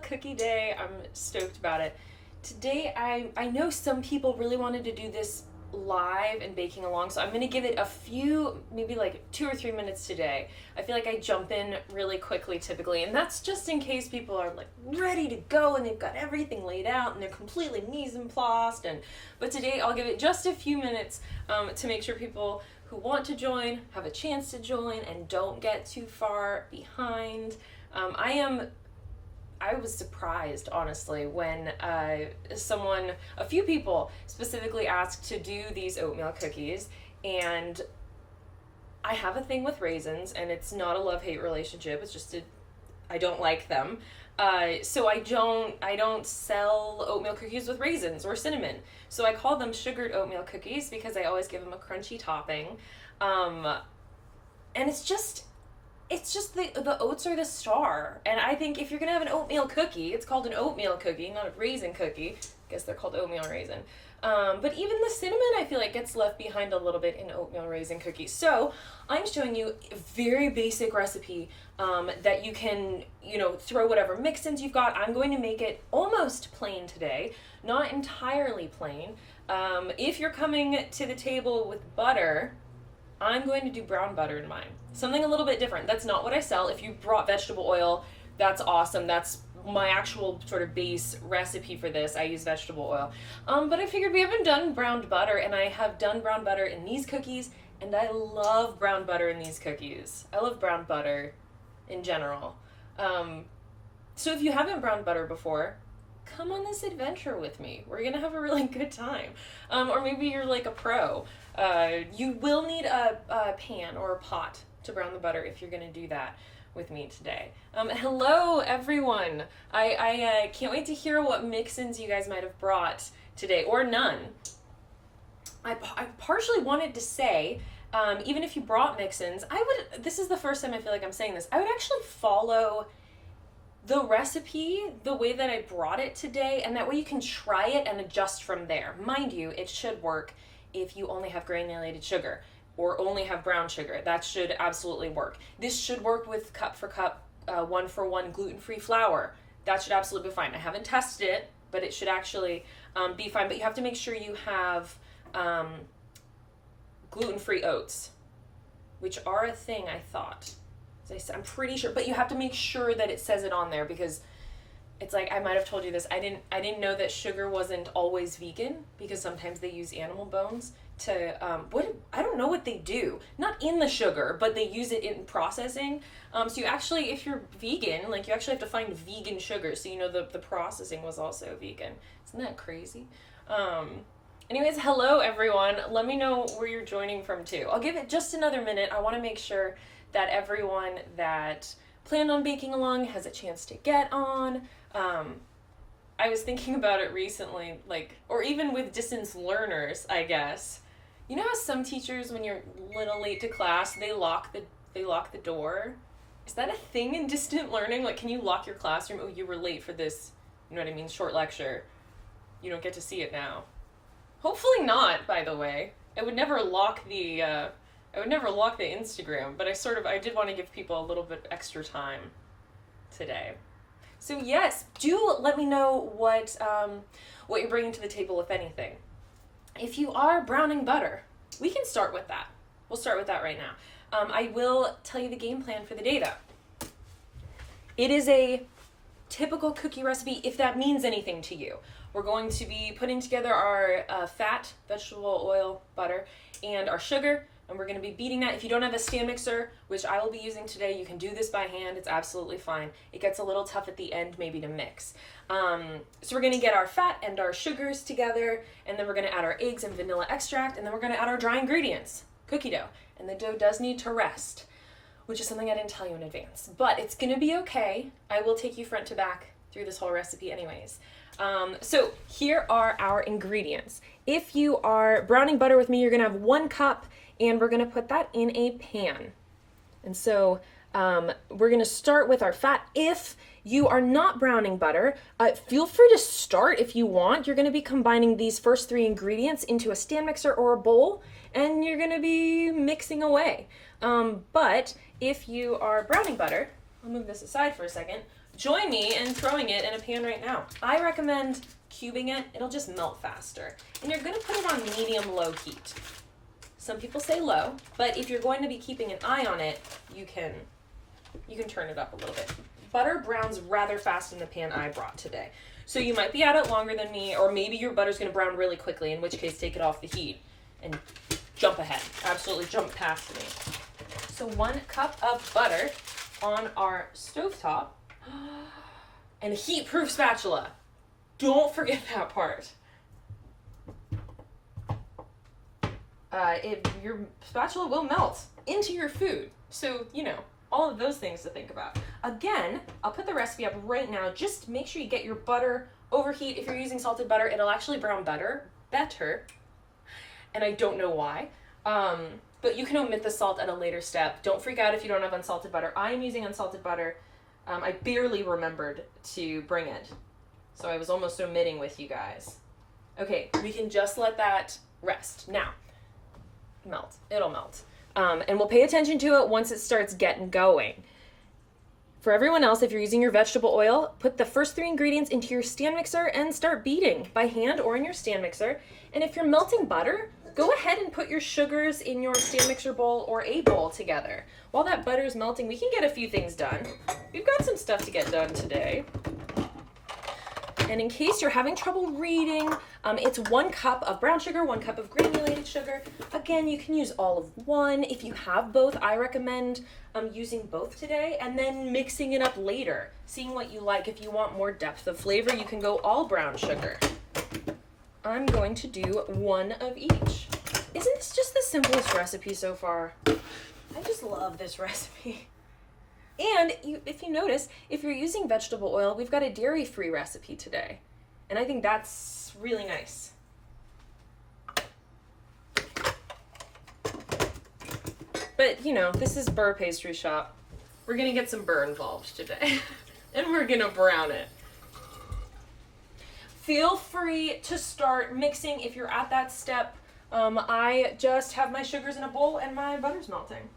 cookie day. I'm stoked about it. Today, I know some people really wanted to do this live and baking along, so I'm going to give it a few, maybe like 2 or 3 minutes today. I feel like I jump in really quickly typically, and that's just in case people are like ready to go and they've got everything laid out and they're completely mise-en-placed. But today I'll give it just a few minutes to make sure people who want to join have a chance to join and don't get too far behind. I was surprised, honestly, when a few people specifically asked to do these oatmeal cookies, and I have a thing with raisins, and it's not a love-hate relationship. It's just I don't like them. So I don't sell oatmeal cookies with raisins or cinnamon. So I call them sugared oatmeal cookies because I always give them a crunchy topping. And it's just the oats are the star. And I think if you're gonna have an oatmeal cookie, it's called an oatmeal cookie, not a raisin cookie. I guess they're called oatmeal raisin. But even the cinnamon, I feel like, gets left behind a little bit in oatmeal raisin cookies. So I'm showing you a very basic recipe that you can, throw whatever mix-ins you've got. I'm going to make it almost plain today, not entirely plain. If you're coming to the table with butter, I'm going to do brown butter in mine. Something a little bit different. That's not what I sell. If you brought vegetable oil, that's awesome. That's my actual sort of base recipe for this. I use vegetable oil. But I figured we haven't done browned butter, and I have done brown butter in these cookies, and I love brown butter in these cookies. I love brown butter in general. So if you haven't browned butter before, come on this adventure with me. We're gonna have a really good time. Or maybe you're like a pro. You will need a pan or a pot to brown the butter if you're gonna do that with me today. Hello everyone. I can't wait to hear what mix-ins you guys might have brought today, or none. I partially wanted to say, even if you brought mix-ins, this is the first time I feel like I'm saying this, I would actually follow the recipe the way that I brought it today, and that way you can try it and adjust from there. Mind you, it should work if you only have granulated sugar or only have brown sugar. That should absolutely work. This should work with cup for cup, 1-for-1 gluten-free flour. That should absolutely be fine. I haven't tested it, but it should actually be fine. But you have to make sure you have gluten-free oats, which are a thing, I thought. I'm pretty sure, but you have to make sure that it says it on there, because it's like, I might have told you this, I didn't know that sugar wasn't always vegan, because sometimes they use animal bones to, I don't know what they do. Not in the sugar, but they use it in processing. So you actually, if you're vegan, like, you actually have to find vegan sugar, so the processing was also vegan. Isn't that crazy? Anyways, hello everyone. Let me know where you're joining from too. I'll give it just another minute. I want to make sure that everyone that planned on baking along has a chance to get on. I was thinking about it recently, or even with distance learners, I guess. You know how some teachers, when you're a little late to class, they lock the door? Is that a thing in distant learning? Like, can you lock your classroom? Oh, you were late for this, short lecture. You don't get to see it now. Hopefully not, by the way. I would never lock the Instagram, but I did want to give people a little bit extra time today. So yes, do let me know what you're bringing to the table, if anything. If you are browning butter, we can start with that. We'll start with that right now. I will tell you the game plan for the day, though. It is a typical cookie recipe, if that means anything to you. We're going to be putting together our fat, vegetable oil, butter, and our sugar, and we're going to be beating that. If you don't have a stand mixer, which I will be using today, you can do this by hand. It's absolutely fine. It gets a little tough at the end maybe to mix. So we're going to get our fat and our sugars together, and then we're going to add our eggs and vanilla extract, and then we're going to add our dry ingredients, cookie dough. And the dough does need to rest, which is something I didn't tell you in advance. But it's going to be okay. I will take you front to back through this whole recipe anyways. So here are our ingredients. If you are browning butter with me, you're going to have 1 cup, and we're going to put that in a pan. And so we're going to start with our fat. If you are not browning butter, feel free to start if you want. You're going to be combining these first 3 ingredients into a stand mixer or a bowl, and you're going to be mixing away. But if you are browning butter, I'll move this aside for a second, join me in throwing it in a pan right now. I recommend cubing it. It'll just melt faster. And you're going to put it on medium-low heat. Some people say low, but if you're going to be keeping an eye on it, you can turn it up a little bit. Butter browns rather fast in the pan I brought today. So you might be at it longer than me, or maybe your butter's going to brown really quickly, in which case take it off the heat and jump ahead. Absolutely jump past me. So 1 cup of butter on our stovetop and a heat-proof spatula. Don't forget that part. Your spatula will melt into your food. So, all of those things to think about. Again, I'll put the recipe up right now. Just make sure you get your butter overheat. If you're using salted butter, it'll actually brown better. And I don't know why. But you can omit the salt at a later step. Don't freak out if you don't have unsalted butter. I am using unsalted butter. I barely remembered to bring it. So I was almost omitting with you guys. Okay, we can just let that rest. Now, melt. It'll melt. And we'll pay attention to it once it starts getting going. For everyone else, if you're using your vegetable oil, put the first 3 ingredients into your stand mixer and start beating by hand or in your stand mixer. And if you're melting butter, go ahead and put your sugars in your stand mixer bowl or a bowl together. While that butter is melting, we can get a few things done. We've got some stuff to get done today. And in case you're having trouble reading, it's 1 cup of brown sugar, 1 cup of granulated sugar. Again, you can use all of one. If you have both, I recommend using both today and then mixing it up later, seeing what you like. If you want more depth of flavor, you can go all brown sugar. I'm going to do 1 of each. Isn't this just the simplest recipe so far? I just love this recipe. And if you notice, if you're using vegetable oil, we've got a dairy-free recipe today. And I think that's really nice. But, this is Beurre Pastry Shop. We're going to get some Beurre involved today. And we're going to brown it. Feel free to start mixing if you're at that step. I just have my sugars in a bowl and my butter's melting.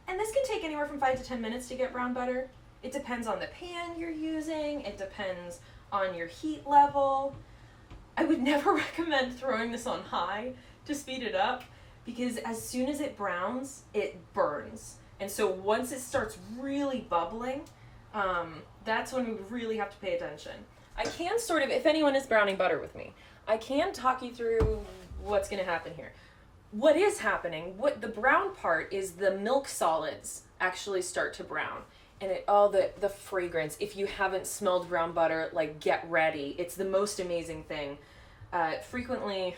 And this can take anywhere from 5 to 10 minutes to get brown butter. It depends on the pan you're using. It depends on your heat level. I would never recommend throwing this on high to speed it up because as soon as it browns, it burns. And so once it starts really bubbling, that's when we really have to pay attention. I can if anyone is browning butter with me, I can talk you through what's going to happen here. What is happening, the brown part is the milk solids actually start to brown. And the fragrance, if you haven't smelled brown butter, get ready. It's the most amazing thing. Frequently,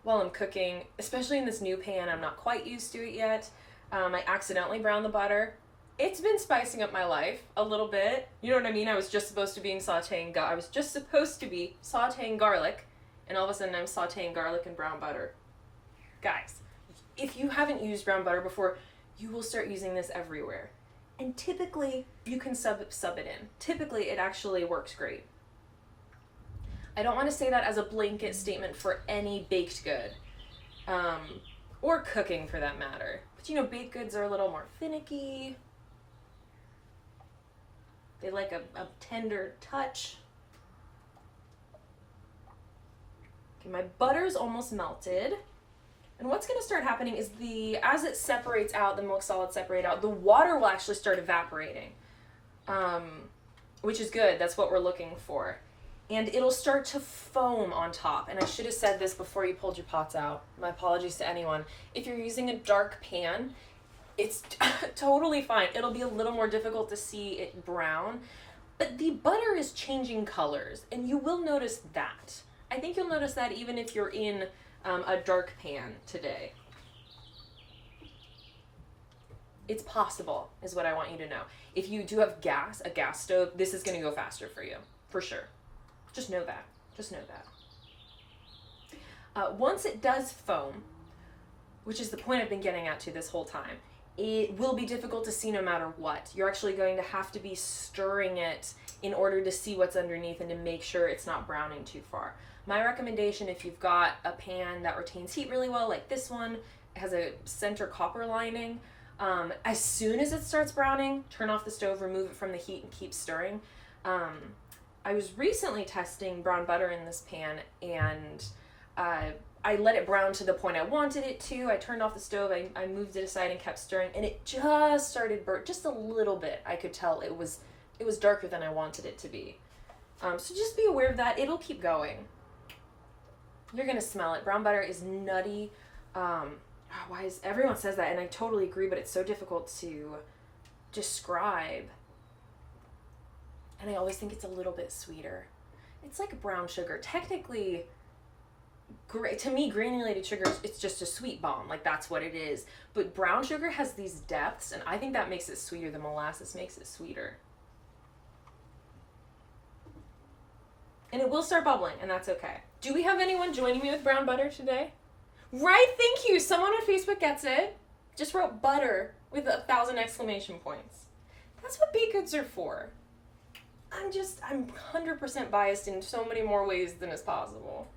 while I'm cooking, especially in this new pan, I'm not quite used to it yet, I accidentally brown the butter. It's been spicing up my life a little bit. You know what I mean? I was just supposed to be sauteing garlic, and all of a sudden I'm sauteing garlic and brown butter. Guys, if you haven't used brown butter before, you will start using this everywhere. And typically, you can sub it in. Typically, it actually works great. I don't want to say that as a blanket statement for any baked good, or cooking for that matter. But baked goods are a little more finicky. They like a tender touch. Okay, my butter's almost melted. And what's going to start happening is as it separates out, the milk solids separate out, the water will actually start evaporating, which is good. That's what we're looking for. And it'll start to foam on top. And I should have said this before you pulled your pots out. My apologies to anyone. If you're using a dark pan, it's totally fine. It'll be a little more difficult to see it brown, but the butter is changing colors, and you will notice that. I think you'll notice that even if you're in a dark pan today. It's possible, is what I want you to know. If you do have a gas stove, this is going to go faster for you, for sure. Just know that. Once it does foam, which is the point I've been getting at to this whole time, it will be difficult to see no matter what. You're actually going to have to be stirring it in order to see what's underneath and to make sure it's not browning too far. My recommendation, if you've got a pan that retains heat really well, like this one, it has a center copper lining, As soon as it starts browning, turn off the stove, remove it from the heat, and keep stirring. I was recently testing brown butter in this pan, and I let it brown to the point I wanted it to. I turned off the stove, I moved it aside and kept stirring, and it just started burnt, just a little bit. I could tell it was darker than I wanted it to be. So just be aware of that. It'll keep going. You're gonna smell it. Brown butter is nutty. Everyone says that, and I totally agree, but it's so difficult to describe. And I always think it's a little bit sweeter. It's like brown sugar. Technically, to me, granulated sugar, it's just a sweet bomb. Like, that's what it is. But brown sugar has these depths, and I think that makes it sweeter. The molasses makes it sweeter. And it will start bubbling, and that's okay. Do we have anyone joining me with brown butter today? Right, thank you. Someone on Facebook gets it. Just wrote butter with 1,000 exclamation points. That's what baked goods are for. I'm 100% biased in so many more ways than is possible.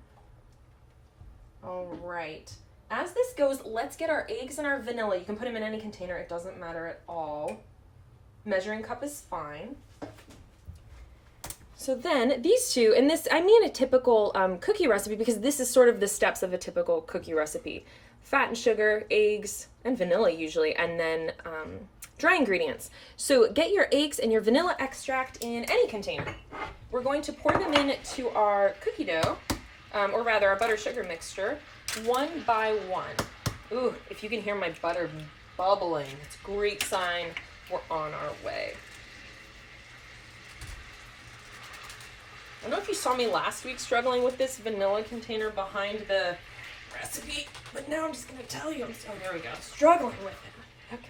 All right. As this goes, let's get our eggs and our vanilla. You can put them in any container. It doesn't matter at all. Measuring cup is fine. So then these two, and this, I mean a typical cookie recipe because this is sort of the steps of a typical cookie recipe. Fat and sugar, eggs, and vanilla usually, and then dry ingredients. So get your eggs and your vanilla extract in any container. We're going to pour them into our cookie dough, or rather our butter sugar mixture, one by one. Ooh, if you can hear my butter bubbling, it's a great sign we're on our way. I don't know if you saw me last week struggling with this vanilla container behind the recipe, but now I'm just going to tell you. There we go. Struggling with it. Okay.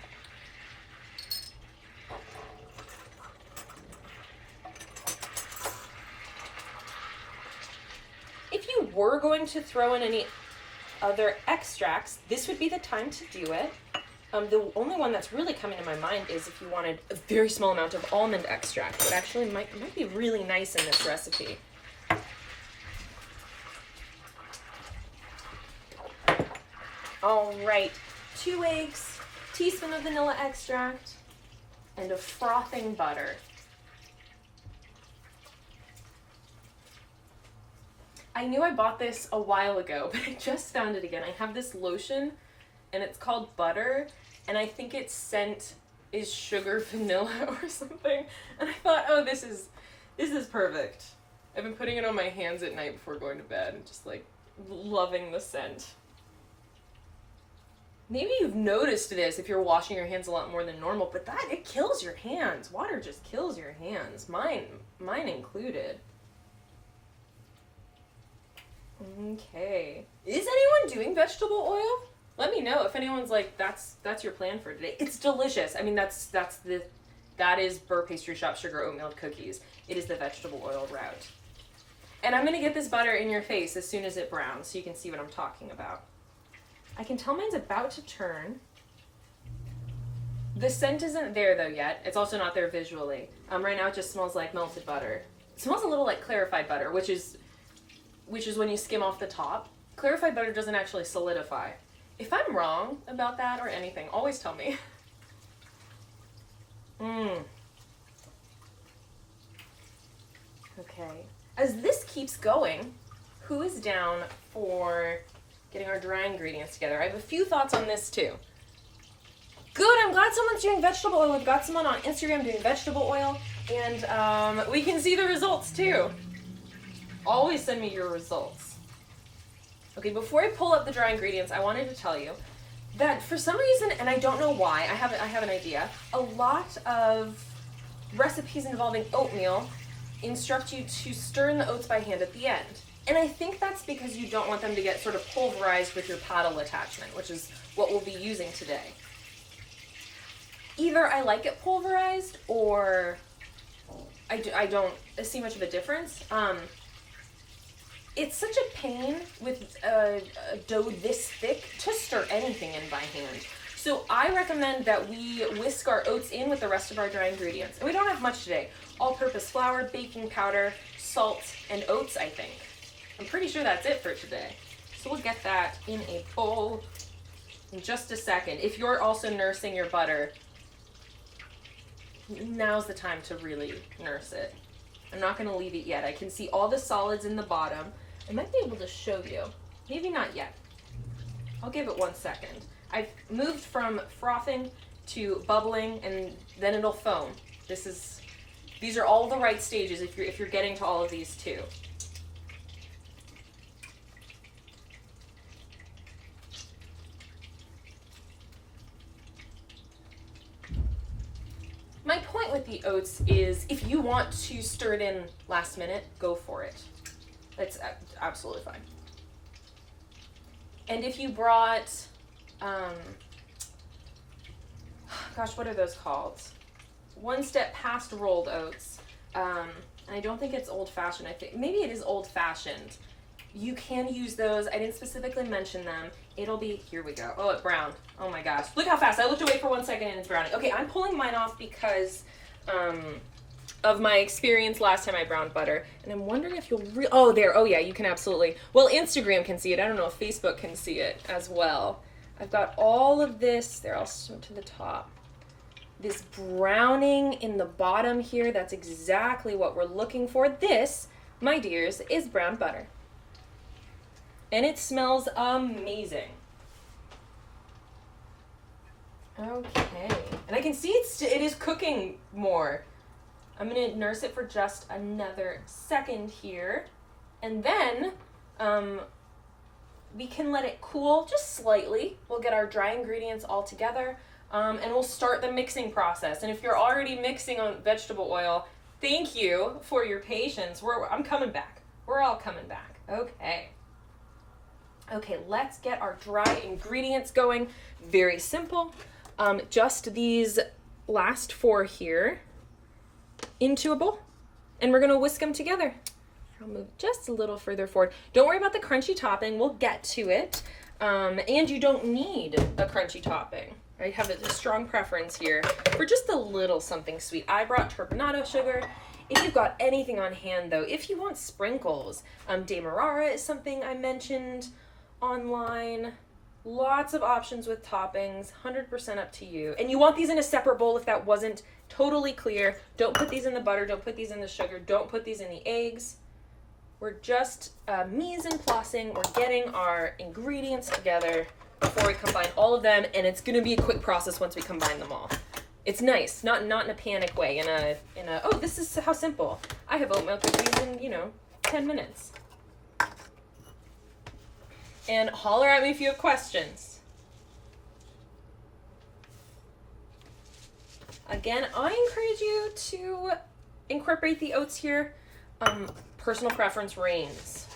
If you were going to throw in any other extracts, this would be the time to do it. The only one that's really coming to my mind is if you wanted a very small amount of almond extract. It actually might be really nice in this recipe. All right, 2 eggs, teaspoon of vanilla extract, and a frothing butter. I knew I bought this a while ago, but I just found it again. I have this lotion, and it's called Butter, and I think its scent is sugar vanilla or something. And I thought, oh, this is perfect. I've been putting it on my hands at night before going to bed and just like loving the scent. Maybe you've noticed this if you're washing your hands a lot more than normal, but it kills your hands. Water just kills your hands. Mine included. Okay. Is anyone doing vegetable oil? Let me know if anyone's like, that's your plan for today. It's delicious. I mean, that is Beurre Pastry Shop sugar oatmeal cookies. It is the vegetable oil route. And I'm gonna get this butter in your face as soon as it browns so you can see what I'm talking about. I can tell mine's about to turn. The scent isn't there though yet. It's also not there visually. Right now it just smells like melted butter. It smells a little like clarified butter, which is when you skim off the top. Clarified butter doesn't actually solidify. If I'm wrong about that or anything, always tell me. Okay. As this keeps going, who is down for getting our dry ingredients together? I have a few thoughts on this too. Good, I'm glad someone's doing vegetable oil. We've got someone on Instagram doing vegetable oil, and we can see the results too. Always send me your results. Okay, before I pull up the dry ingredients, I wanted to tell you that for some reason, and I don't know why, I have an idea, a lot of recipes involving oatmeal instruct you to stir in the oats by hand at the end. And I think that's because you don't want them to get sort of pulverized with your paddle attachment, which is what we'll be using today. Either I like it pulverized or I don't see much of a difference. It's such a pain with a dough this thick to stir anything in by hand. So I recommend that we whisk our oats in with the rest of our dry ingredients. And we don't have much today. All-purpose flour, baking powder, salt, and oats, I think. I'm pretty sure that's it for today. So we'll get that in a bowl in just a second. If you're also nursing your butter, now's the time to really nurse it. I'm not going to leave it yet. I can see all the solids in the bottom. I might be able to show you. Maybe not yet. I'll give it 1 second. I've moved from frothing to bubbling, and then it'll foam. These are all the right stages if you're getting to all of these too. My point with the oats is if you want to stir it in last minute, go for it. That's absolutely fine. And if you brought, gosh, what are those called? One step past rolled oats. And I don't think it's old-fashioned. I think maybe it is old-fashioned. You can use those. I didn't specifically mention them. It'll be, here we go. Oh, it browned. Oh my gosh. Look how fast. I looked away for 1 second and it's browning. Okay, I'm pulling mine off because of my experience last time I browned butter. And I'm wondering if you'll, oh, there. Oh yeah, you can absolutely. Well, Instagram can see it. I don't know if Facebook can see it as well. I've got all of this. There, I'll swim to the top. This browning in the bottom here, that's exactly what we're looking for. This, my dears, is brown butter. And it smells amazing. Okay, and I can see it is cooking more. I'm gonna nurse it for just another second here. And then we can let it cool just slightly. We'll get our dry ingredients all together. And we'll start the mixing process. And if you're already mixing on vegetable oil, thank you for your patience. I'm coming back. We're all coming back. Okay. Okay, let's get our dry ingredients going. Very simple. Just these last 4 here into a bowl. And we're gonna whisk them together. I'll move just a little further forward. Don't worry about the crunchy topping. We'll get to it. And you don't need a crunchy topping. I have a strong preference here for just a little something sweet. I brought turbinado sugar. If you've got anything on hand though, if you want sprinkles, demerara is something I mentioned online. Lots of options with toppings, 100% up to you. And you want these in a separate bowl if that wasn't totally clear. Don't put these in the butter, don't put these in the sugar, don't put these in the eggs. We're just mise en placing, we're getting our ingredients together before we combine all of them, and it's gonna be a quick process once we combine them all. It's nice, not in a panic way, in a oh, this is how simple. I have oatmeal cookies in, 10 minutes. And holler at me if you have questions. Again, I encourage you to incorporate the oats here. Personal preference reigns.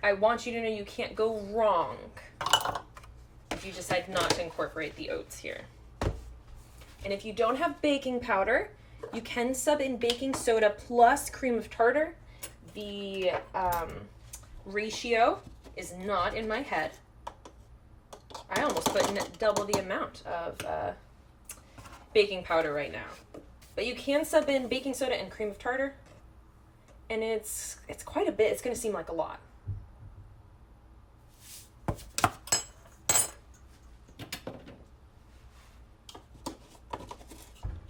I want you to know you can't go wrong if you decide not to incorporate the oats here. And if you don't have baking powder, you can sub in baking soda plus cream of tartar. The ratio is not in my head. I almost put in double the amount of baking powder right now. But you can sub in baking soda and cream of tartar, and it's quite a bit. It's going to seem like a lot.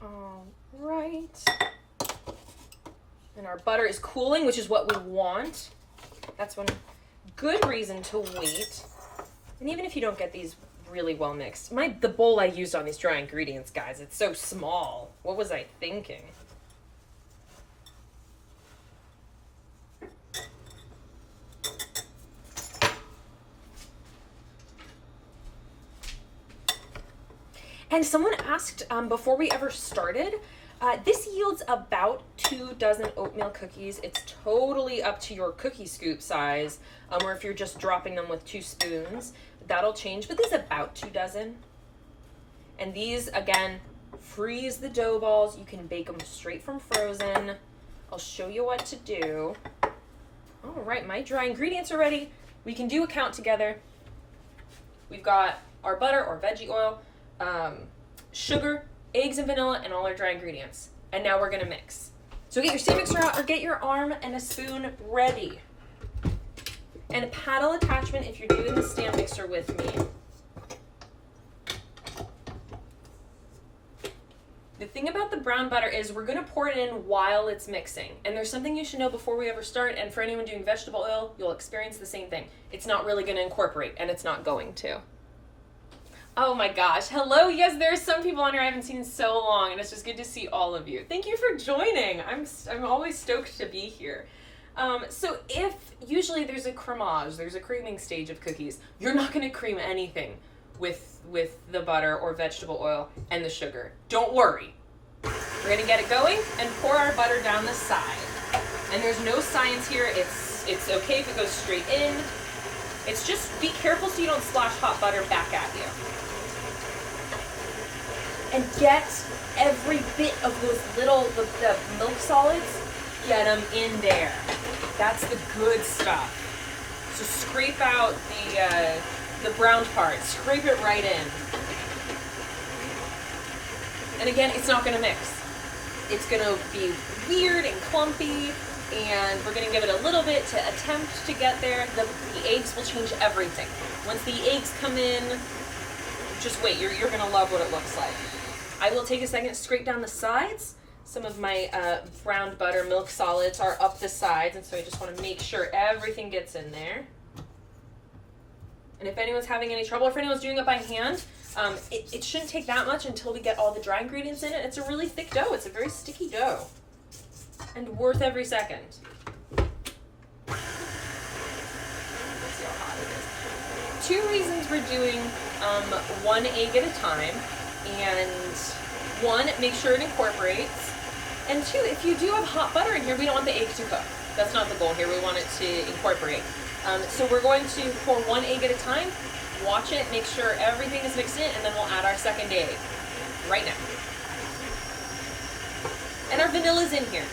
All right. And our butter is cooling, which is what we want. That's one good reason to wait. And even if you don't get these really well mixed, the bowl I used on these dry ingredients, guys, it's so small. What was I thinking? And someone asked before we ever started, this yields about 2 dozen oatmeal cookies. It's totally up to your cookie scoop size, or if you're just dropping them with 2 spoons, that'll change, but this is about 2 dozen. And these, again, freeze the dough balls. You can bake them straight from frozen. I'll show you what to do. All right, my dry ingredients are ready. We can do a count together. We've got our butter or veggie oil, sugar, eggs and vanilla, and all our dry ingredients. And now we're gonna mix. So get your stand mixer out, or get your arm and a spoon ready. And a paddle attachment if you're doing the stand mixer with me. The thing about the brown butter is we're going to pour it in while it's mixing. And there's something you should know before we ever start, and for anyone doing vegetable oil, you'll experience the same thing. It's not really going to incorporate, and it's not going to. Oh my gosh. Hello. Yes, there are some people on here I haven't seen in so long, and it's just good to see all of you. Thank you for joining. I'm always stoked to be here. So if usually there's a cremage, there's a creaming stage of cookies, you're not going to cream anything with the butter or vegetable oil and the sugar. Don't worry. We're going to get it going and pour our butter down the side. And there's no science here. It's okay if it goes straight in. It's just be careful so you don't splash hot butter back at you. And get every bit of those the milk solids, get them in there. That's the good stuff. So scrape out the brown part. Scrape it right in. And again, it's not going to mix. It's going to be weird and clumpy, and we're going to give it a little bit to attempt to get there. The eggs will change everything. Once the eggs come in, just wait. You're going to love what it looks like. I will take a second to scrape down the sides. Some of my browned butter milk solids are up the sides, and so I just want to make sure everything gets in there. And if anyone's having any trouble, or if anyone's doing it by hand, it shouldn't take that much until we get all the dry ingredients in it. It's a really thick dough. It's a very sticky dough. And worth every second. Let's see how hot it is. 2 reasons we're doing 1 egg at a time. And 1, make sure it incorporates. And 2, if you do have hot butter in here, we don't want the egg to cook. That's not the goal here. We want it to incorporate. So we're going to pour 1 egg at a time, watch it, make sure everything is mixed in, and then we'll add our second egg right now. And our vanilla's in here.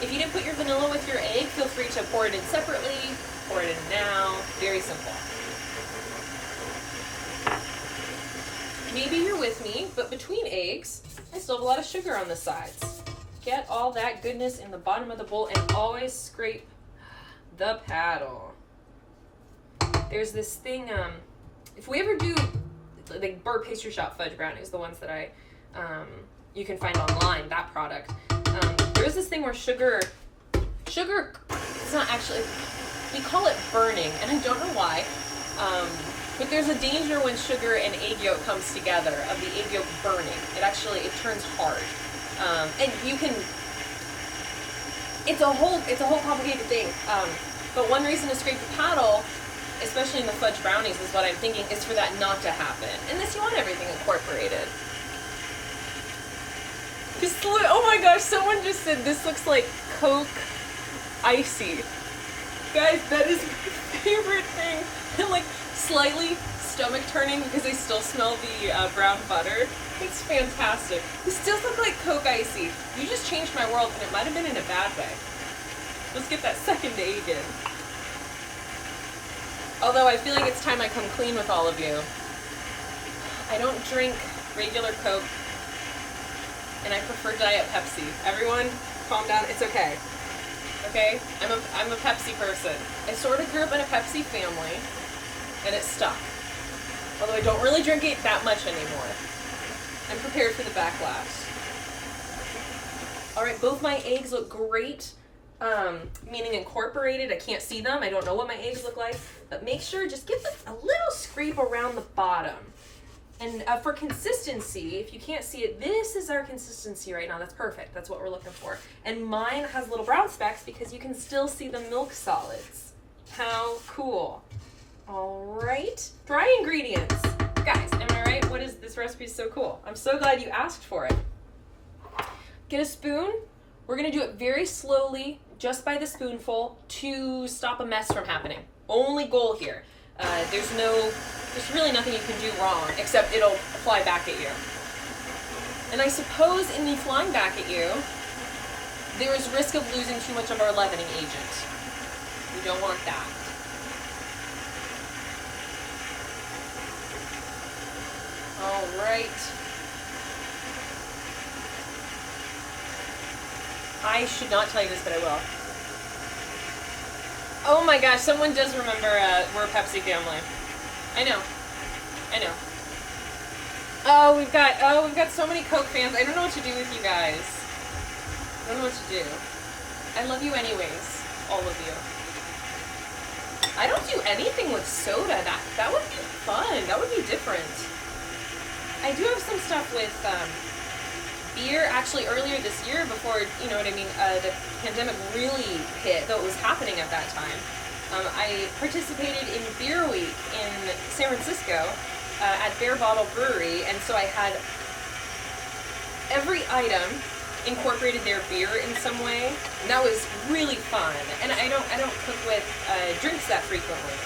If you didn't put your vanilla with your egg, feel free to pour it in separately, pour it in now. Very simple. Maybe you're with me, but between eggs, I still have a lot of sugar on the sides. Get all that goodness in the bottom of the bowl and always scrape the paddle. There's this thing, if we ever do, like Beurre Pastry Shop fudge brownies, the ones that you can find online, that product. There's this thing where sugar, it's not actually, we call it burning, and I don't know why. But there's a danger when sugar and egg yolk comes together of the egg yolk burning. It turns hard. And you can, it's a whole complicated thing. But one reason to scrape the paddle, especially in the fudge brownies, is what I'm thinking, is for that not to happen. And this, you want everything incorporated. Just look, oh my gosh, someone just said this looks like Coke icy. Guys, that is my favorite thing. And like, slightly stomach turning because I still smell the brown butter. It's fantastic. This does look like Coke icy. You just changed my world, and it might have been in a bad way. Let's get that second egg in. Although I feel like it's time I come clean with all of you. I don't drink regular Coke, and I prefer Diet Pepsi. Everyone, calm down. It's okay. Okay? I'm a Pepsi person. I sort of grew up in a Pepsi family, and it stuck. Although I don't really drink it that much anymore. I'm prepared for the backlash. All right, both my eggs look great, meaning incorporated. I can't see them. I don't know what my eggs look like, but make sure, just give them a little scrape around the bottom. And for consistency, if you can't see it, this is our consistency right now. That's perfect. That's what we're looking for. And mine has little brown specks because you can still see the milk solids. How cool. All right, dry ingredients. Guys, am I right? What is this recipe is so cool. I'm so glad you asked for it. Get a spoon. We're gonna do it very slowly, just by the spoonful, to stop a mess from happening. Only goal here. There's really nothing you can do wrong, except it'll fly back at you. And I suppose in the flying back at you, there is risk of losing too much of our leavening agent. We don't want that. All right. I should not tell you this, but I will. Oh my gosh, someone does remember we're a Pepsi family. I know. We've got so many Coke fans. I don't know what to do with you guys. I don't know what to do. I love you anyways, all of you. I don't do anything with soda. That would be fun. That would be different. I do have some stuff with beer. Actually, earlier this year, before, you know what I mean, the pandemic really hit, though it was happening at that time, I participated in Beer Week in San Francisco at Beurre Brewery, and so I had every item incorporated their beer in some way, and that was really fun. And I don't cook with drinks that frequently.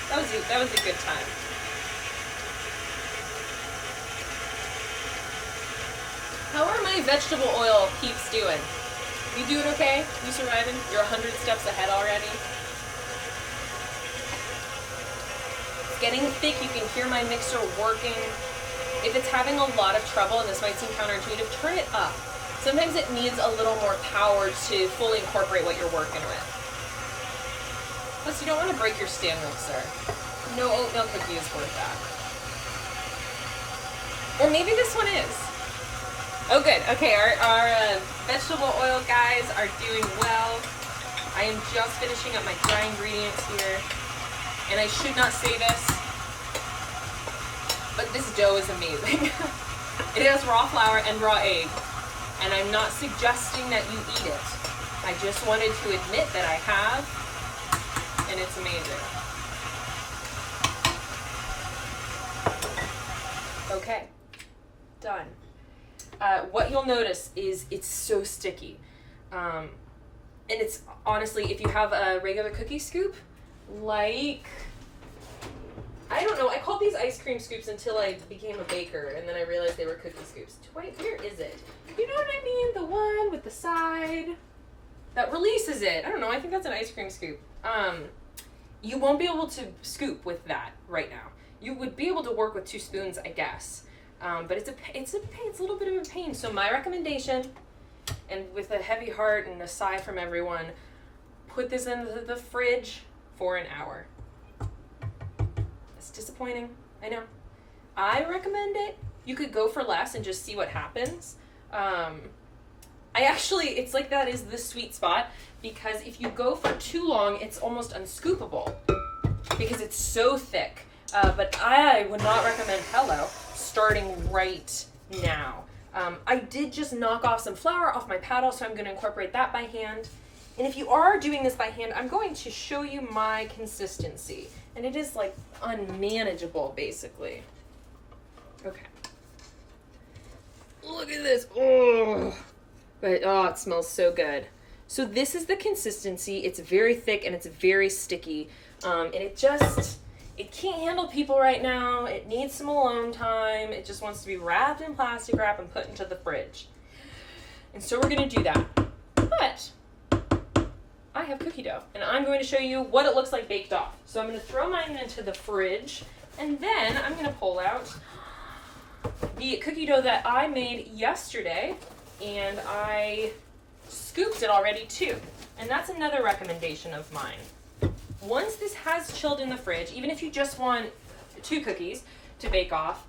That was a good time. How are my vegetable oil peeps doing? You doing okay? You surviving? You're 100 steps ahead already. It's getting thick. You can hear my mixer working. If it's having a lot of trouble, and this might seem counterintuitive, turn it up. Sometimes it needs a little more power to fully incorporate what you're working with. Plus, you don't want to break your stand mixer. No oatmeal cookie is worth that. Or maybe this one is. Oh, good. Okay, our vegetable oil guys are doing well. I am just finishing up my dry ingredients here. And I should not say this, but this dough is amazing. It has raw flour and raw egg. And I'm not suggesting that you eat it. I just wanted to admit that I have, and it's amazing. Okay, done. What you'll notice is it's so sticky. And it's honestly, if you have a regular cookie scoop, like, I don't know, I called these ice cream scoops until I became a baker, and then I realized they were cookie scoops. Wait, where is it? You know what I mean? The one with the side that releases it. I don't know, I think that's an ice cream scoop. You won't be able to scoop with that right now. You would be able to work with 2 spoons, I guess. But it's a pain, it's a little bit of a pain. So my recommendation, and with a heavy heart and a sigh from everyone, put this in the fridge for an hour. It's disappointing, I know. I recommend it. You could go for less and just see what happens. It's like that is the sweet spot, because if you go for too long, it's almost unscoopable because it's so thick. But I would not recommend starting right now. I did just knock off some flour off my paddle, so I'm going to incorporate that by hand. And if you are doing this by hand, I'm going to show you my consistency. And it is like unmanageable, basically. Okay. Look at this. Oh, but it smells so good. So this is the consistency. It's very thick and it's very sticky. And it can't handle people right now. It needs some alone time. It just wants to be wrapped in plastic wrap and put into the fridge. And so we're going to do that. But I have cookie dough, and I'm going to show you what it looks like baked off. So I'm going to throw mine into the fridge, and then I'm going to pull out the cookie dough that I made yesterday, and I scooped it already too. And that's another recommendation of mine. Once this has chilled in the fridge, even if you just want 2 cookies to bake off,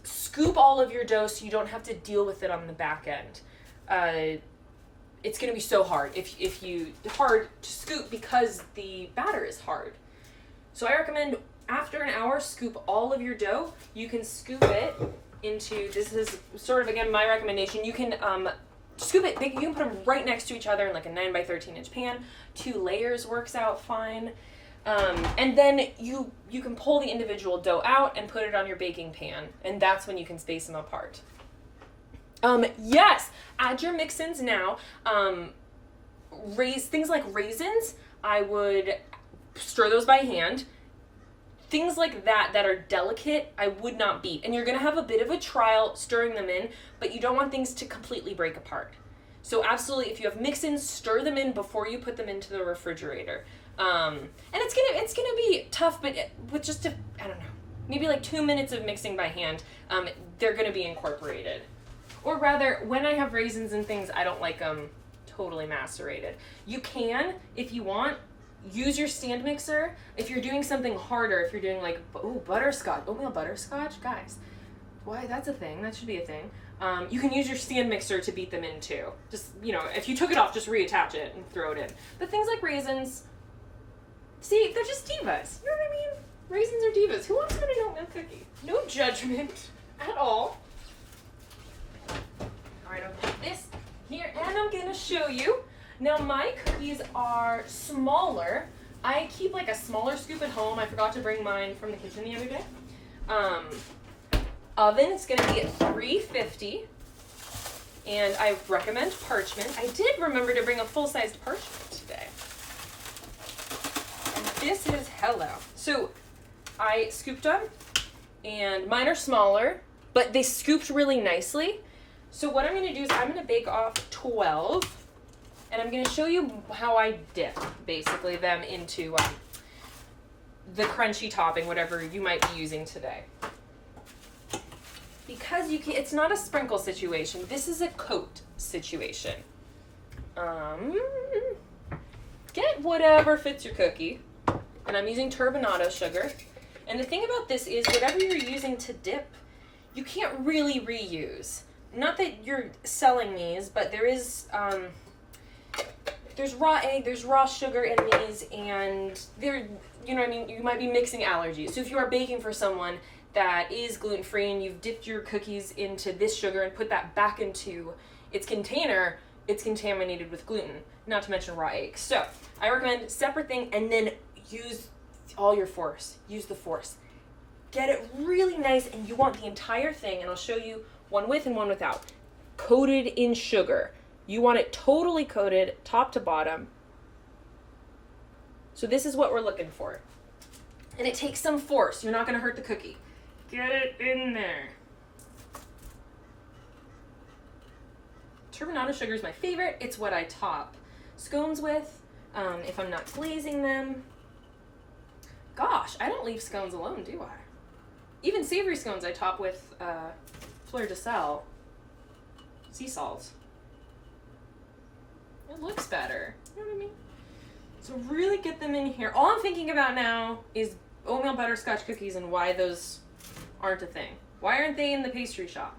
scoop all of your dough so you don't have to deal with it on the back end. It's going to be so hard hard to scoop because the batter is hard. So I recommend after an hour, scoop all of your dough. You can scoop it into, this is sort of, again, my recommendation. You can scoop it, you can put them right next to each other in like a 9 by 13 inch pan. 2 layers works out fine. And then you can pull the individual dough out and put it on your baking pan. And that's when you can space them apart. Yes, add your mix-ins now. Things like raisins, I would stir those by hand. Things like that are delicate, I would not beat. And you're going to have a bit of a trial stirring them in, but you don't want things to completely break apart. So absolutely, if you have mix-ins, stir them in before you put them into the refrigerator. And it's gonna be tough, but with just maybe like 2 minutes of mixing by hand, they're gonna be incorporated. Or rather, when I have raisins and things, I don't like them totally macerated. You can, if you want, use your stand mixer. If you're doing something harder, if you're doing like, butterscotch, oatmeal butterscotch, guys, why, that's a thing, that should be a thing. You can use your stand mixer to beat them in too. Just, if you took it off, just reattach it and throw it in. But things like raisins, see, they're just divas. You know what I mean? Raisins are divas. Who wants to put an oatmeal cookie? No judgment at all. Alright, I'll put this here, and I'm gonna show you. Now, my cookies are smaller. I keep like a smaller scoop at home. I forgot to bring mine from the kitchen the other day. Oven, it's going to be at 350, and I recommend parchment. I did remember to bring a full-sized parchment today. And this is hello. So I scooped them, and mine are smaller, but they scooped really nicely. So what I'm going to do is I'm going to bake off 12, and I'm going to show you how I dip, basically, them into the crunchy topping, whatever you might be using today. Because it's not a sprinkle situation. This is a coat situation. Get whatever fits your cookie. And I'm using turbinado sugar. And the thing about this is whatever you're using to dip, you can't really reuse. Not that you're selling these, but there is, there's raw egg, there's raw sugar in these, and you might be mixing allergies. So if you are baking for someone that is gluten-free and you've dipped your cookies into this sugar and put that back into its container, it's contaminated with gluten, not to mention raw egg. So I recommend separate thing, and then use all your force. Use the force. Get it really nice, and you want the entire thing, and I'll show you one with and one without, coated in sugar. You want it totally coated, top to bottom. So this is what we're looking for. And it takes some force. You're not going to hurt the cookie. Get it in there. Turbinado sugar is my favorite. It's what I top scones with, if I'm not glazing them. Gosh, I don't leave scones alone, do I? Even savory scones I top with fleur de sel, sea salt. It looks better. You know what I mean? So really get them in here. All I'm thinking about now is oatmeal butterscotch cookies and why those aren't a thing. Why aren't they in the pastry shop?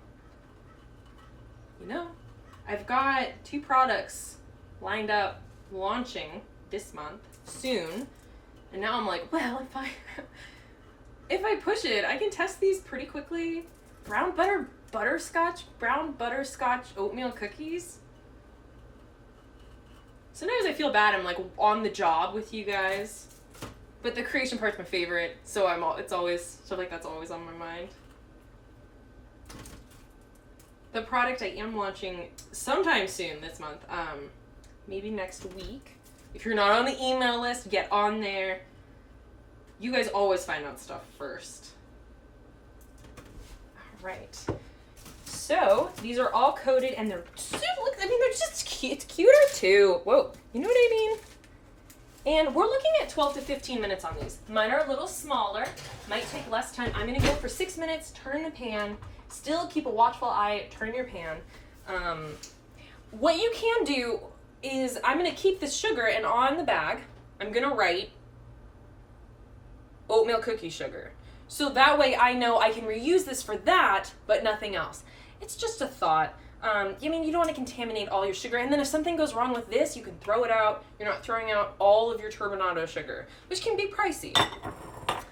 I've got 2 products lined up launching this month soon, and now I'm like, well, if I push it, I can test these pretty quickly. Brown butterscotch oatmeal cookies. Sometimes I feel bad I'm like on the job with you guys, but the creation part's my favorite, so it's always stuff like that's always on my mind. The product I am launching sometime soon this month, maybe next week. If you're not on the email list, get on there. You guys always find out stuff first. All right. So these are all coated, and they're just cute. It's cuter too. Whoa, you know what I mean? And we're looking at 12 to 15 minutes on these. Mine are a little smaller, might take less time. I'm gonna go for 6 minutes, turn the pan, still keep a watchful eye, turn your pan. What you can do is I'm gonna keep the sugar, and on the bag, I'm gonna write oatmeal cookie sugar. So that way I know I can reuse this for that, but nothing else. It's just a thought. You don't want to contaminate all your sugar, and then if something goes wrong with this, you can throw it out. You're not throwing out all of your turbinado sugar, which can be pricey.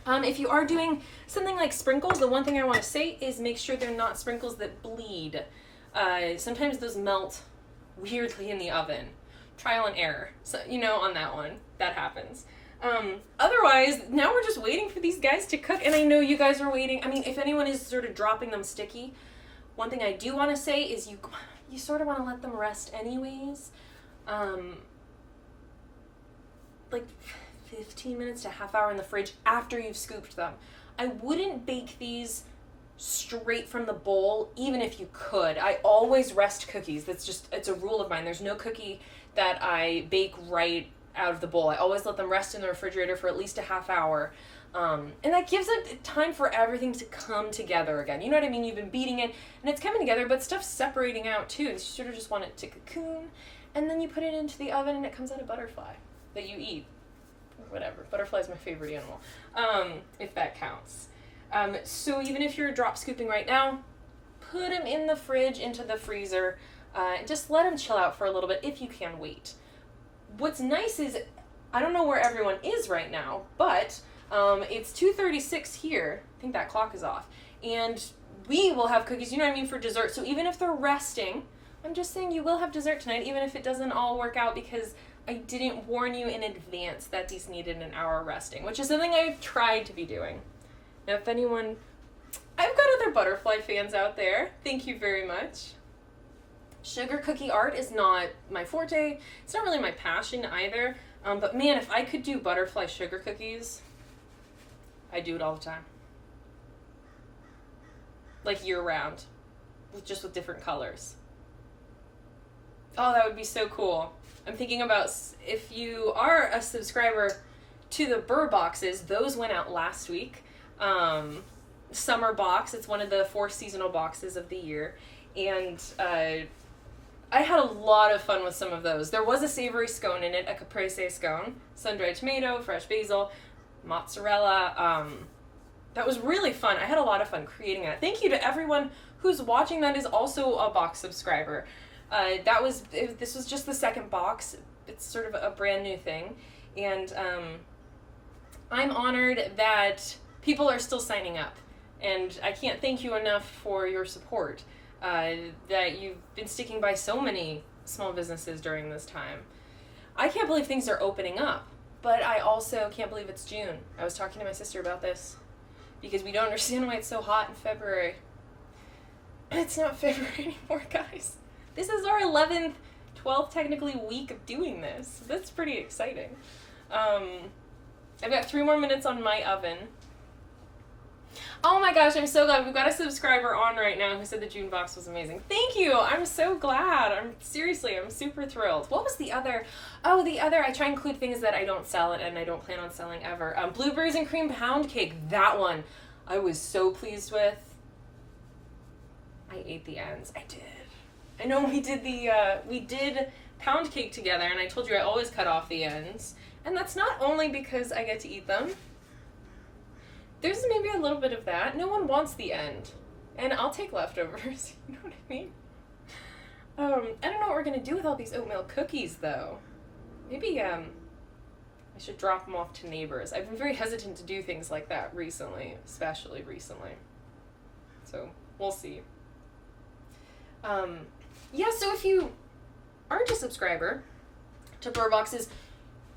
If you are doing something like sprinkles, the one thing I want to say is make sure they're not sprinkles that bleed. Sometimes those melt weirdly in the oven. Trial and error. So, on that one, that happens. Otherwise, now we're just waiting for these guys to cook, and I know you guys are waiting. If anyone is sort of dropping them sticky, one thing I do want to say is you sort of want to let them rest anyways. Like 15 minutes to a half hour in the fridge after you've scooped them. I wouldn't bake these straight from the bowl, even if you could. I always rest cookies. It's a rule of mine. There's no cookie that I bake right out of the bowl. I always let them rest in the refrigerator for at least a half hour. And that gives it time for everything to come together again. You know what I mean? You've been beating it, and it's coming together, but stuff's separating out too. You sort of just want it to cocoon, and then you put it into the oven, and it comes out a butterfly that you eat. whatever. Butterfly is my favorite animal, if that counts. So even if you're drop scooping right now, put them in the fridge, into the freezer, and just let them chill out for a little bit if you can wait. What's nice is, I don't know where everyone is right now, but it's 2:36 here. I think that clock is off. And we will have cookies, you know what I mean, for dessert. So even if they're resting, I'm just saying you will have dessert tonight, even if it doesn't all work out, because I didn't warn you in advance that these needed an hour resting, which is something I've tried to be doing. Now, if anyone... I've got other butterfly fans out there. Thank you very much. Sugar cookie art is not my forte. It's not really my passion either. But man, if I could do butterfly sugar cookies, I'd do it all the time. Like year-round. Just with different colors. Oh, that would be so cool. I'm thinking about, if you are a subscriber to the Beurre boxes, those went out last week. Summer box, it's one of the 4 seasonal boxes of the year. And I had a lot of fun with some of those. There was a savory scone in it, a caprese scone, sun-dried tomato, fresh basil, mozzarella. That was really fun. I had a lot of fun creating that. Thank you to everyone who's watching that is also a box subscriber. This was just the second box. It's sort of a brand new thing. And I'm honored that people are still signing up. And I can't thank you enough for your support. That you've been sticking by so many small businesses during this time. I can't believe things are opening up. But I also can't believe it's June. I was talking to my sister about this. Because we don't understand why it's so hot in February. It's not February anymore, guys. This is our 11th, 12th technically week of doing this. That's pretty exciting. I've got 3 more minutes on my oven. Oh my gosh, I'm so glad. We've got a subscriber on right now who said the June box was amazing. Thank you. I'm so glad. I'm super thrilled. What was the other? Oh, I try and include things that I don't sell and I don't plan on selling ever. Blueberries and cream pound cake. That one I was so pleased with. I ate the ends. I did. I know we did pound cake together, and I told you I always cut off the ends. And that's not only because I get to eat them. There's maybe a little bit of that. No one wants the end. And I'll take leftovers. You know what I mean? I don't know what we're going to do with all these oatmeal cookies, though. Maybe I should drop them off to neighbors. I've been very hesitant to do things like that recently, especially recently. So, we'll see. Yeah, so if you aren't a subscriber to Beurre boxes,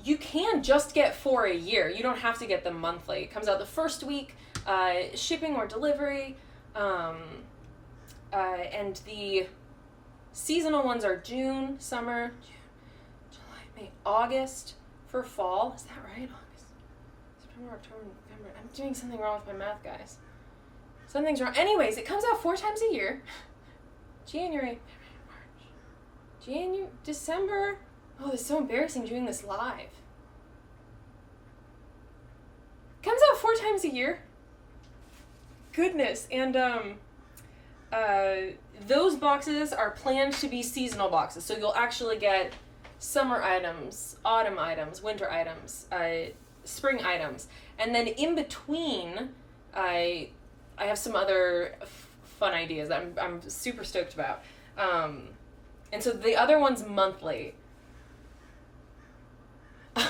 you can just get 4 a year. You don't have to get them monthly. It comes out the first week, shipping or delivery, and the seasonal ones are June, summer, July, May, August for fall. Is that right? August, September, October, November. I'm doing something wrong with my math, guys. Something's wrong. Anyways, it comes out 4 times a year. January, March, December. Oh, it's so embarrassing doing this live. Comes out 4 times a year. Goodness. And those boxes are planned to be seasonal boxes. So you'll actually get summer items, autumn items, winter items, spring items. And then in between, I have some other fun ideas that I'm super stoked about. And so the other one's monthly.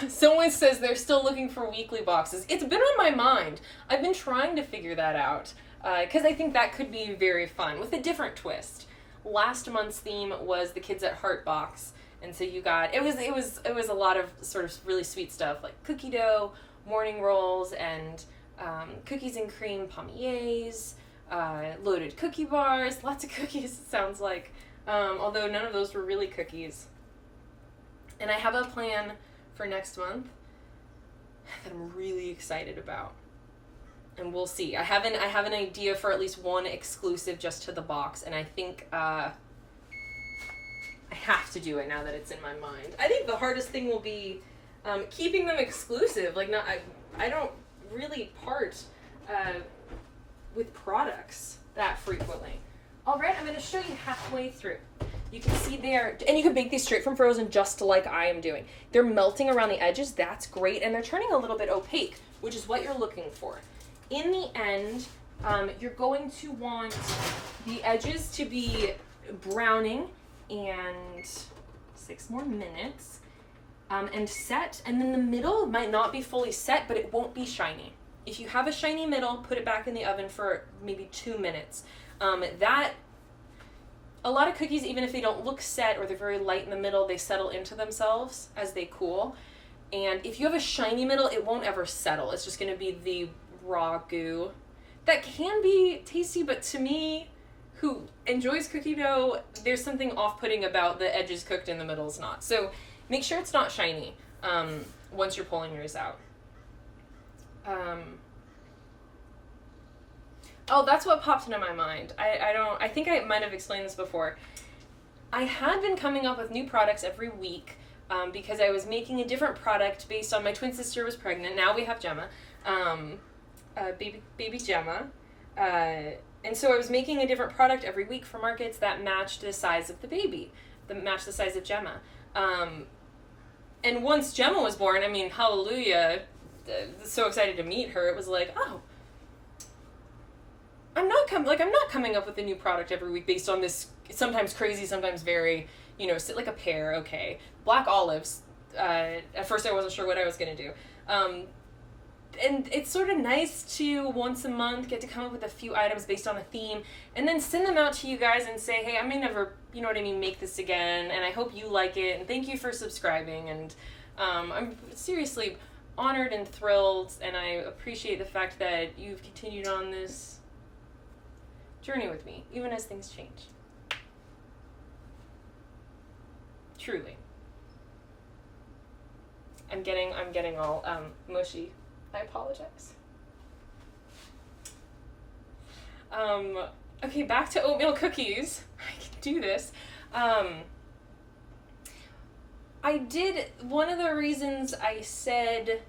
Someone says they're still looking for weekly boxes. It's been on my mind. I've been trying to figure that out because I think that could be very fun with a different twist. Last month's theme was the Kids at Heart box, and so you got it was a lot of sort of really sweet stuff like cookie dough, morning rolls, and cookies and cream pommiers, loaded cookie bars, lots of cookies. It sounds like, although none of those were really cookies. And I have a plan for next month that I'm really excited about, and we'll see. I have an idea for at least one exclusive just to the box, and I think I have to do it now that it's in my mind. I think the hardest thing will be keeping them exclusive. Like, I don't really part with products that frequently. All right, I'm going to show you halfway through. You can see there, and you can bake these straight from frozen just like I am doing. They're melting around the edges, that's great, and they're turning a little bit opaque, which is what you're looking for. In the end, you're going to want the edges to be browning, and 6 more minutes, and set, and then the middle might not be fully set, but it won't be shiny. If you have a shiny middle, put it back in the oven for maybe 2 minutes. A lot of cookies, even if they don't look set or they're very light in the middle, they settle into themselves as they cool. And if you have a shiny middle, it won't ever settle. It's just going to be the raw goo. That can be tasty, but to me, who enjoys cookie dough, there's something off-putting about the edges cooked and the middle's not. So make sure it's not shiny once you're pulling yours out. Oh, that's what popped into my mind. I think I might have explained this before. I had been coming up with new products every week because I was making a different product based on my twin sister was pregnant. Now we have Gemma, baby Gemma. And so I was making a different product every week for markets that matched the size of the baby, that matched the size of Gemma. And once Gemma was born, I mean, hallelujah, so excited to meet her. It was like, oh, I'm not coming up with a new product every week based on this sometimes crazy, sometimes very, like a pear, okay. Black olives, at first I wasn't sure what I was going to do. And it's sort of nice to once a month get to come up with a few items based on a theme and then send them out to you guys and say, hey, I may never, make this again, and I hope you like it, and thank you for subscribing, and I'm seriously honored and thrilled, and I appreciate the fact that you've continued on this journey with me, even as things change. Truly. I'm getting all mushy. I apologize. Okay, back to oatmeal cookies. I can do this. One of the reasons I said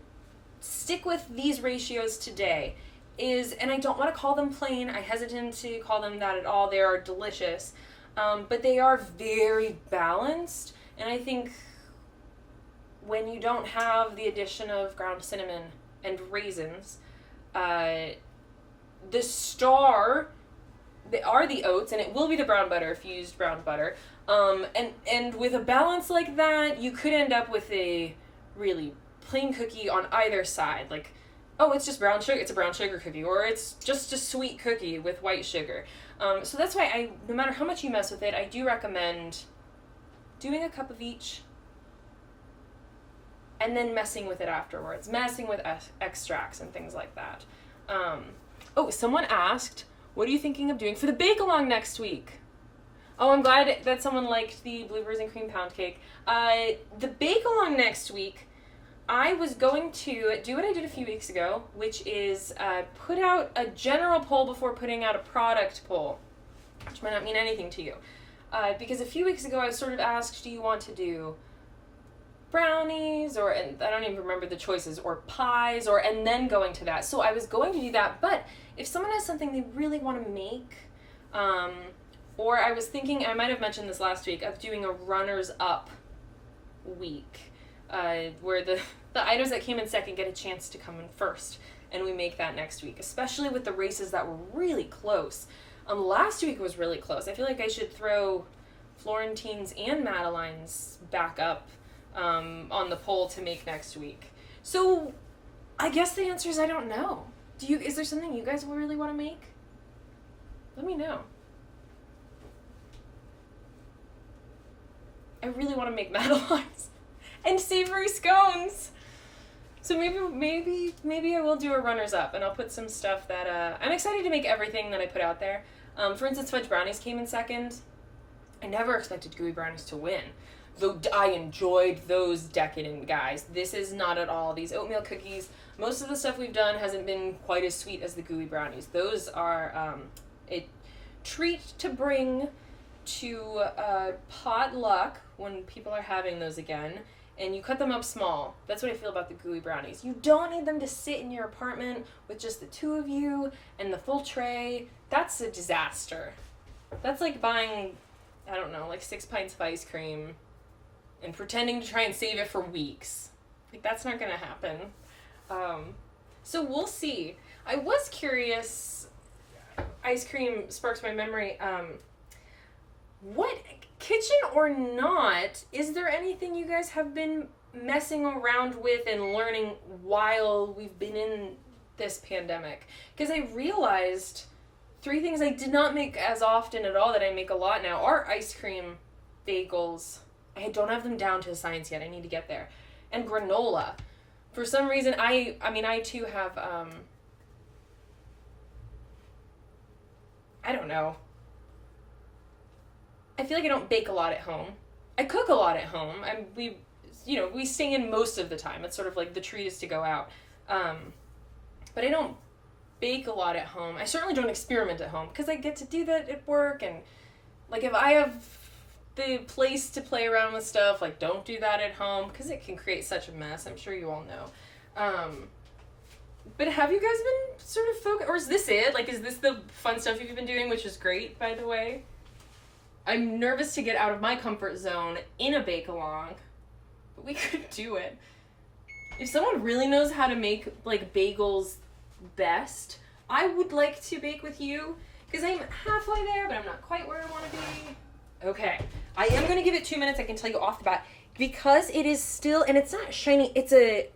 stick with these ratios today is, and I don't want to call them plain, I hesitate to call them that at all, they are delicious, but they are very balanced, and I think when you don't have the addition of ground cinnamon and raisins, the star, they are the oats, and it will be the brown butter if you used brown butter, and with a balance like that, you could end up with a really plain cookie on either side, like, oh, it's just brown sugar, it's a brown sugar cookie, or it's just a sweet cookie with white sugar. So that's why no matter how much you mess with it, I do recommend doing a cup of each and then messing with it afterwards, messing with extracts and things like that. Someone asked, what are you thinking of doing for the bake-along next week? Oh, I'm glad that someone liked the blueberries and cream pound cake. The bake-along next week, I was going to do what I did a few weeks ago, which is put out a general poll before putting out a product poll, which might not mean anything to you. Because a few weeks ago I was sort of asked, do you want to do brownies, and I don't even remember the choices, or pies, and then going to that. So I was going to do that, but if someone has something they really want to make, or I was thinking, I might have mentioned this last week, of doing a runners-up week, where the items that came in second get a chance to come in first, and we make that next week, especially with the races that were really close. Last week was really close. I feel like I should throw Florentine's and Madeline's back up on the poll to make next week. So I guess the answer is I don't know. Is there something you guys really want to make? Let me know. I really want to make Madeline's and savory scones. So maybe I will do a runners up, and I'll put some stuff that I'm excited to make everything that I put out there. For instance, fudge brownies came in second. I never expected gooey brownies to win, though I enjoyed those decadent guys. This is not at all. These oatmeal cookies, most of the stuff we've done hasn't been quite as sweet as the gooey brownies. Those are a treat to bring to potluck when people are having those again, and you cut them up small. That's what I feel about the gooey brownies. You don't need them to sit in your apartment with just the two of you and the full tray. That's a disaster. That's like buying I don't know, like 6 pints of ice cream and pretending to try and save it for weeks. Like, that's not gonna happen. So we'll see. I was curious, ice cream sparks my memory, what, kitchen or not, is there anything you guys have been messing around with and learning while we've been in this pandemic? Because I realized 3 things I did not make as often at all that I make a lot now are ice cream, bagels. I don't have them down to a science yet. I need to get there. And granola. For some reason, I too have, I don't know. I feel like I don't bake a lot at home. I cook a lot at home. We sing in most of the time. It's sort of like the treat is to go out. But I don't bake a lot at home. I certainly don't experiment at home because I get to do that at work, and like if I have the place to play around with stuff, like don't do that at home because it can create such a mess. I'm sure you all know. But have you guys been sort of focused, or is this it? Like, is this the fun stuff you've been doing, which is great, by the way? I'm nervous to get out of my comfort zone in a bake-along, but we could do it. If someone really knows how to make, like, bagels best, I would like to bake with you, because I'm halfway there, but I'm not quite where I want to be. Okay, I am going to give it 2 minutes, I can tell you off the bat, because it is still, and it's not shiny, it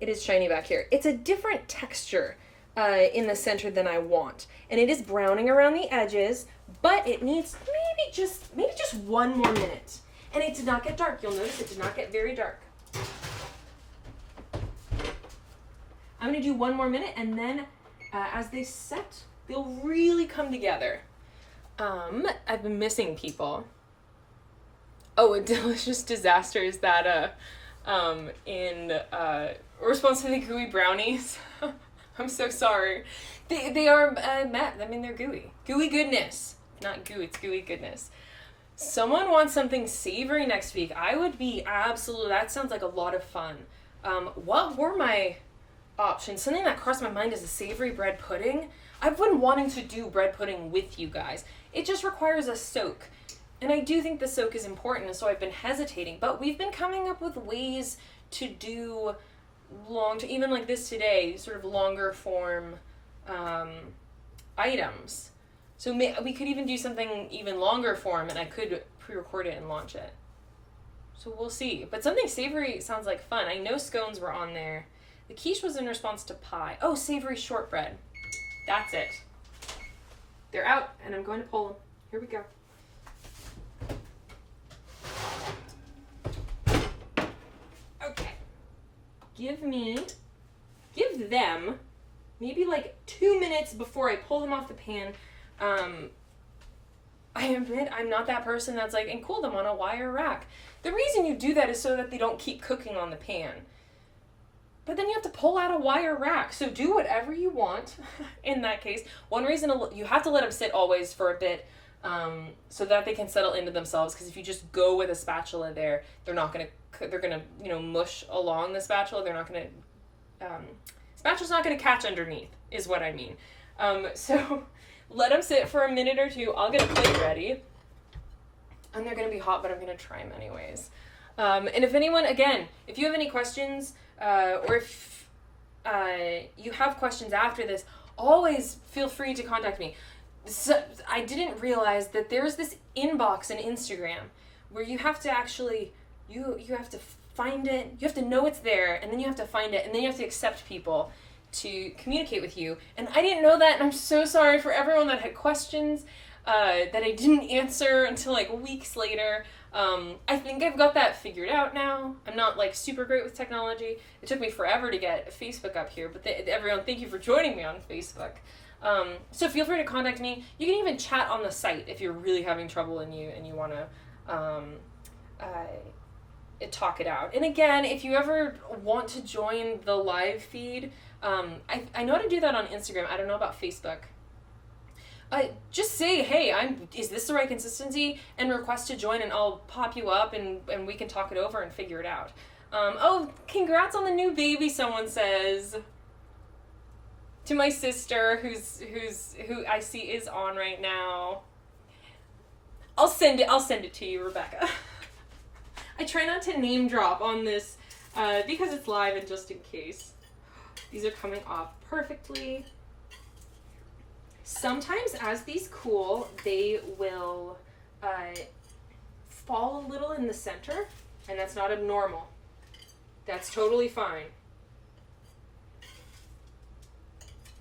is shiny back here. It's a different texture in the center than I want, and it is browning around the edges, but it needs maybe just 1 more minute. And it did not get dark. You'll notice it did not get very dark. I'm going to do 1 more minute, and then as they set, they'll really come together. I've been missing people. Oh, a delicious disaster is that in response to the gooey brownies. I'm so sorry. They are they're gooey. Gooey goodness. Not goo, it's gooey goodness. Someone wants something savory next week. I would be absolutely, that sounds like a lot of fun. What were my options? Something that crossed my mind is a savory bread pudding. I've been wanting to do bread pudding with you guys. It just requires a soak. And I do think the soak is important, and so I've been hesitating. But we've been coming up with ways to do even like this today, sort of longer form items. So we could even do something even longer form, and I could pre-record it and launch it. So we'll see. But something savory sounds like fun. I know scones were on there. The quiche was in response to pie. Oh, savory shortbread. That's it. They're out, and I'm going to pull them. Here we go. Okay. Give them maybe like 2 minutes before I pull them off the pan. I admit I'm not that person that's like, and cool them on a wire rack. The reason you do that is so that they don't keep cooking on the pan. But then you have to pull out a wire rack. So do whatever you want in that case. One reason, you have to let them sit always for a bit so that they can settle into themselves. Because if you just go with a spatula there, they're going to mush along the spatula. They're not going to, spatula's not going to catch underneath is what I mean. So let them sit for a minute or two. I'll get a plate ready. And they're going to be hot, but I'm going to try them anyways. And if anyone, again, if you have any questions, or if you have questions after this, always feel free to contact me. So, I didn't realize that there's this inbox in Instagram where you have to actually, you have to find it, you have to know it's there, and then you have to find it, and then you have to accept people to communicate with you. And I didn't know that, and I'm so sorry for everyone that had questions that I didn't answer until like weeks later. I think I've got that figured out now. I'm not like super great with technology. It took me forever to get Facebook up here, but everyone, thank you for joining me on Facebook. So feel free to contact me. You can even chat on the site if you're really having trouble and you want to talk it out. And again, if you ever want to join the live feed, I know how to do that on Instagram. I don't know about Facebook. Just say, hey, is this the right consistency? And request to join, and I'll pop you up, and we can talk it over and figure it out. Oh, congrats on the new baby, someone says. To my sister, who I see is on right now. I'll send it to you, Rebecca. I try not to name drop on this because it's live and just in case. These are coming off perfectly. Sometimes as these cool, they will fall a little in the center, and that's not abnormal. That's totally fine.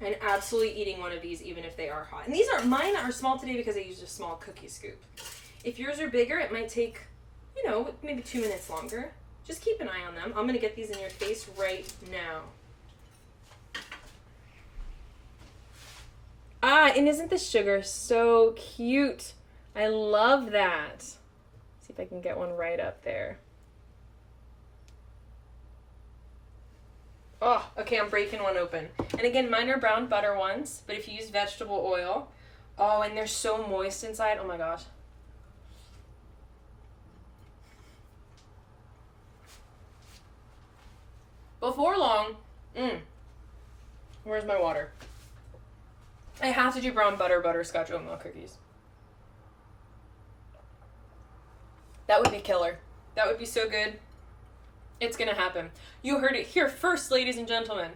And absolutely eating one of these even if they are hot. And mine are small today because I used a small cookie scoop. If yours are bigger, it might take, maybe 2 minutes longer. Just keep an eye on them. I'm going to get these in your face right now. Ah, and isn't the sugar so cute? I love that. See if I can get one right up there. Oh, okay, I'm breaking one open. And again, mine are brown butter ones, but if you use vegetable oil, oh, and they're so moist inside. Oh my gosh. Before long, where's my water? I have to do brown butter butterscotch oatmeal cookies. That would be killer. That would be so good. It's gonna happen. You heard it here first, ladies and gentlemen.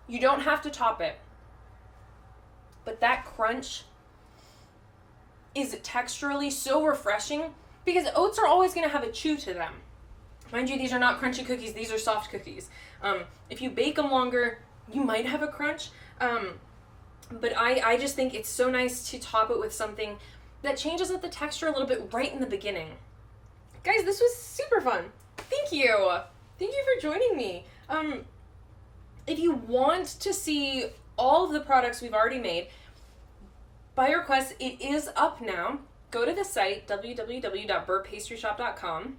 You don't have to top it. But that crunch is texturally so refreshing because oats are always gonna have a chew to them. Mind you, these are not crunchy cookies, these are soft cookies. If you bake them longer, you might have a crunch. But I just think it's so nice to top it with something that changes up the texture a little bit right in the beginning. Guys, this was super fun. Thank you. Thank you for joining me. If you want to see all of the products we've already made, by request, it is up now. Go to the site, www.beurrepastryshop.com.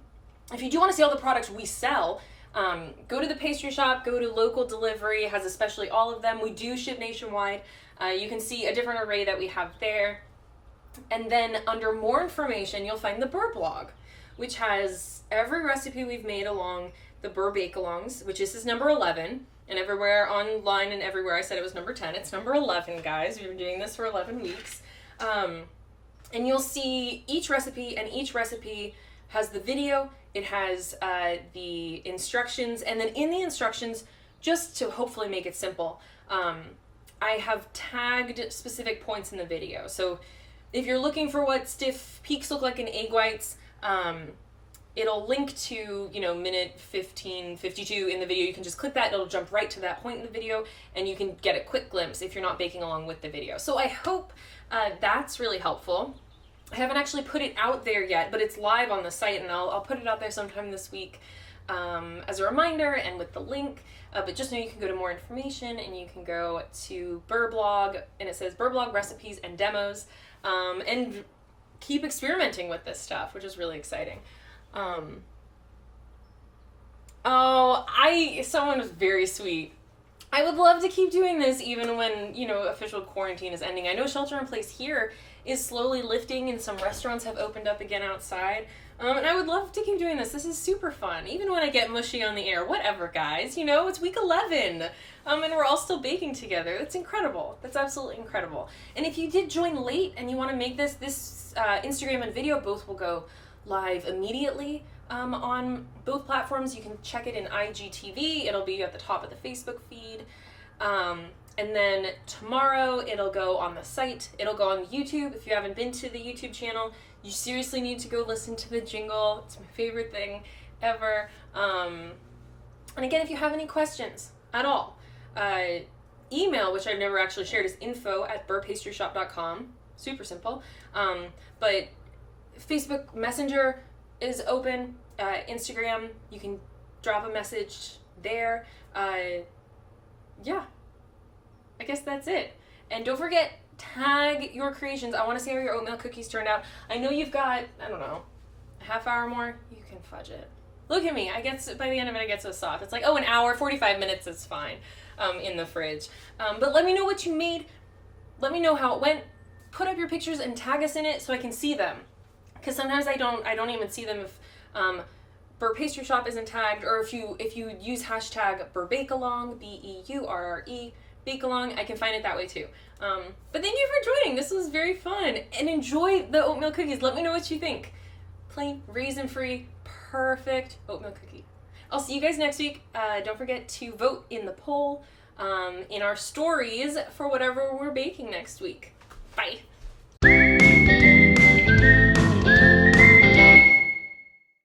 If you do want to see all the products we sell, go to the pastry shop, go to local delivery, it has especially all of them. We do ship nationwide. You can see a different array that we have there. And then under more information, you'll find the Beurre blog, which has every recipe we've made along the Beurre bake-alongs, which is number 11. And everywhere online and everywhere I said it was number 10. It's number 11, guys. We've been doing this for 11 weeks. And you'll see each recipe, and each recipe has the video. It has the instructions, and then in the instructions, just to hopefully make it simple, I have tagged specific points in the video. So if you're looking for what stiff peaks look like in egg whites, it'll link to, minute 15:52 in the video. You can just click that, it'll jump right to that point in the video, and you can get a quick glimpse if you're not baking along with the video. So I hope that's really helpful. I haven't actually put it out there yet, but it's live on the site, and I'll put it out there sometime this week as a reminder and with the link. But just know you can go to more information, and you can go to Beurre blog, and it says Beurre blog recipes and demos, and keep experimenting with this stuff, which is really exciting. Someone was very sweet. I would love to keep doing this even when, official quarantine is ending. I know shelter in place here is slowly lifting and some restaurants have opened up again outside. And I would love to keep doing this. This is super fun. Even when I get mushy on the air, whatever, guys. It's week 11. And we're all still baking together. That's incredible. That's absolutely incredible. And if you did join late and you want to make this Instagram and video, both will go live immediately on both platforms. You can check it in IGTV. It'll be at the top of the Facebook feed. And then tomorrow it'll go on the site. It'll go on YouTube. If you haven't been to the YouTube channel, you seriously need to go listen to the jingle. It's my favorite thing ever. And again, if you have any questions at all, email, which I've never actually shared, is info@beurrepastryshop.com. Super simple. But Facebook Messenger is open. Instagram, you can drop a message there. Yeah, I guess that's it. And don't forget, tag your creations. I want to see how your oatmeal cookies turned out. I know you've got, I don't know, a half hour more. You can fudge it. Look at me. By the end of it, I get so soft. It's like, an hour, 45 minutes is fine in the fridge. But let me know what you made. Let me know how it went. Put up your pictures and tag us in it so I can see them. Because sometimes I don't even see them if Beurre Pastry Shop isn't tagged, or if you use hashtag BeurreBakeAlong, BEURRE, Bakealong, I can find it that way too. But thank you for joining. This was very fun. And enjoy the oatmeal cookies. Let me know what you think. Plain, raisin-free, perfect oatmeal cookie. I'll see you guys next week. Don't forget to vote in the poll in our stories for whatever we're baking next week. Bye.